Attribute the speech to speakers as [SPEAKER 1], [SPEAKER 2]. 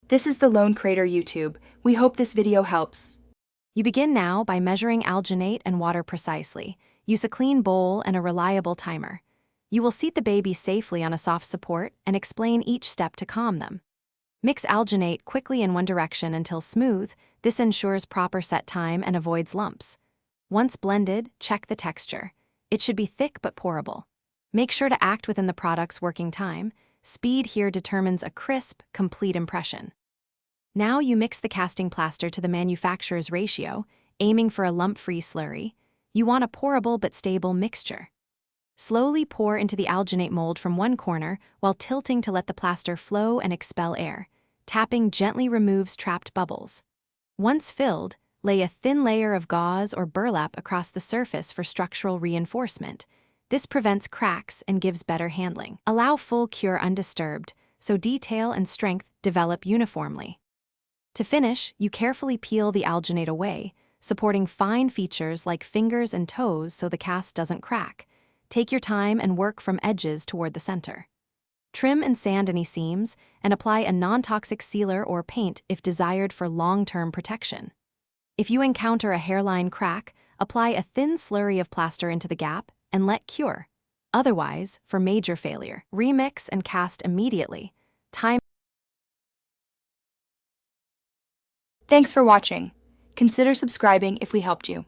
[SPEAKER 1] This is the Lone Crater YouTube. We hope this video helps.
[SPEAKER 2] You begin now by measuring alginate and water precisely. Use a clean bowl and a reliable timer. You will seat the baby safely on a soft support and explain each step to calm them. Mix alginate quickly in one direction until smooth. This ensures proper set time and avoids lumps. Once blended, check the texture. It should be thick but pourable. Make sure to act within the product's working time. Speed here determines a crisp, complete impression. Now you mix the casting plaster to the manufacturer's ratio, aiming for a lump-free slurry. You want a pourable but stable mixture. Slowly pour into the alginate mold from one corner while tilting to let the plaster flow and expel air. Tapping gently removes trapped bubbles. Once filled, lay a thin layer of gauze or burlap across the surface for structural reinforcement. This prevents cracks and gives better handling. Allow full cure undisturbed, so detail and strength develop uniformly. To finish, you carefully peel the alginate away, supporting fine features like fingers and toes so the cast doesn't crack. Take your time and work from edges toward the center. Trim and sand any seams, and apply a non-toxic sealer or paint if desired for long-term protection. If you encounter a hairline crack, apply a thin slurry of plaster into the gap and let cure. Otherwise, for major failure, remix and cast immediately.
[SPEAKER 1] Thanks for watching. Consider subscribing if we helped you.